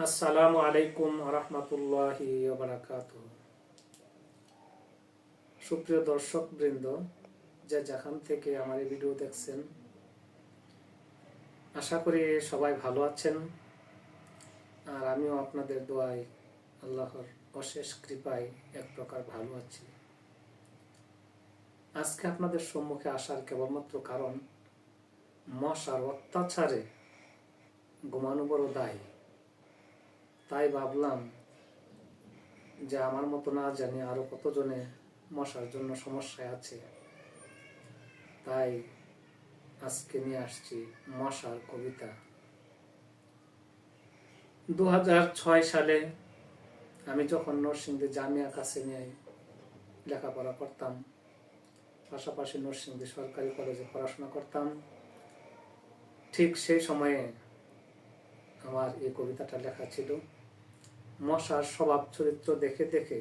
আসসালামু আলাইকুম রহমতুল্লাহি বারাকাতুহু। সুপ্রিয় দর্শক বৃন্দ, যে যেখান থেকে আমার এই ভিডিও দেখছেন, আশা করি সবাই ভালো আছেন। আর আমিও আপনাদের দোয়ায়, আল্লাহর অশেষ কৃপায় এক প্রকার ভালো আছি। আজকে আপনাদের সম্মুখে আসার কেবলমাত্র কারণ, মশার অত্যাচারে ঘুমানো বড় দায়। তাই ভাবলাম যে আমার মতো না জানি আরো কতজনে মশার জন্য সমস্যায় আছে, তাই আজকে নিয়ে আসছি মশার কবিতা। 2006 সালে আমি যখন নরসিংদী জামিয়া কাছে নিয়ে লেখাপড়া করতাম, পাশাপাশি নরসিংদী সরকারি কলেজে পড়াশোনা করতাম, ঠিক সেই সময়ে আমার এই কবিতাটা লেখা ছিল। মশার স্বভাব চরিত্র দেখে দেখে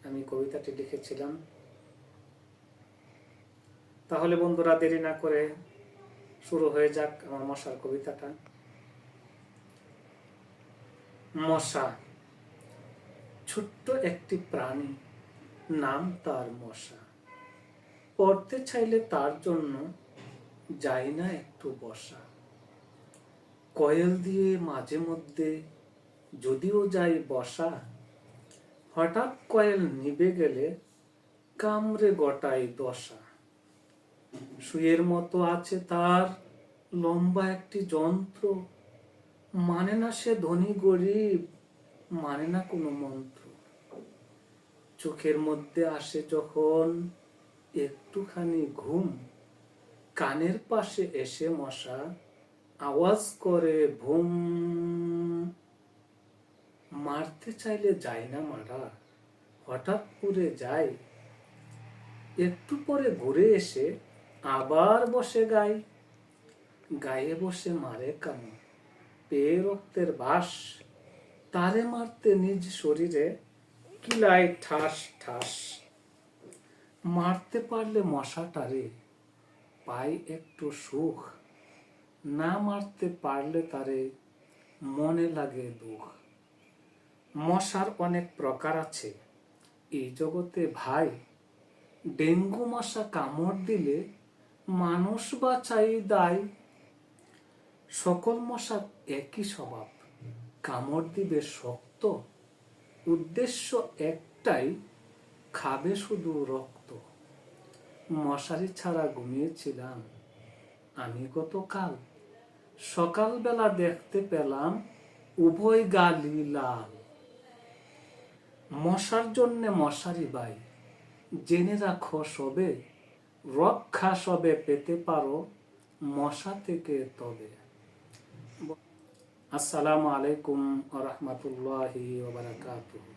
আমি কবিতাটি লিখেছিলাম। তাহলে বন্ধুরা, দেরি না করে শুরু হয়ে যাক আমার মশার কবিতাটা। মশা ছোট্ট একটি প্রাণী, নাম তার মশা। পড়তে চাইলে তার জন্য যায় না একটু বসা। কয়েল দিয়ে মাঝে মধ্যে যদিও যাই বসা, হঠাৎ কয়েল নিভে গেলে কামড়ে গোটাই দশা। সুইয়ের মতো আছে তার লম্বা একটি যন্ত্র, মানে না সে ধনী গরিব, মানে না কোনো মন্ত্র। চোখের মধ্যে আসে যখন একটুখানি ঘুম, কানের পাশে এসে মশা আওয়াজ করে ভুম। মারতে চাইলে যায় না মারা, হঠাৎ পুড়ে যায়। একটু পরে ঘুরে এসে আবার বসে গায়ে গায়ে বসে মারে কামড়, পেয়ে রক্তের বাস। তারে মারতে নিজ শরীরে কিলায় ঠাস ঠাস। মারতে পারলে মশাটারে পাই একটু সুখ, না মারতে পারলে তারে মনে লাগে দুঃখ। মশার অনেক প্রকার আছে এই জগতে ভাই, ডেঙ্গু মশা কামড় দিলে মানুষ বাঁচাই দায়। সকল মশার একই স্বভাব, কামড় দিবে শক্ত, উদ্দেশ্য একটাই, খাবে শুধু রক্ত। মশারি ছাড়া ঘুমিয়েছিলাম আমি গতকাল, সকালবেলা দেখতে পেলাম উভয় গালই লাল। মশার জন্যে মশারি বাই, জেনে রাখো সবে, রক্ষা সবে পেতে পারো মশা থেকে তবে। আসসালামু আলাইকুম ওয়া রাহমাতুল্লাহি ওয়া বারাকাতুহু।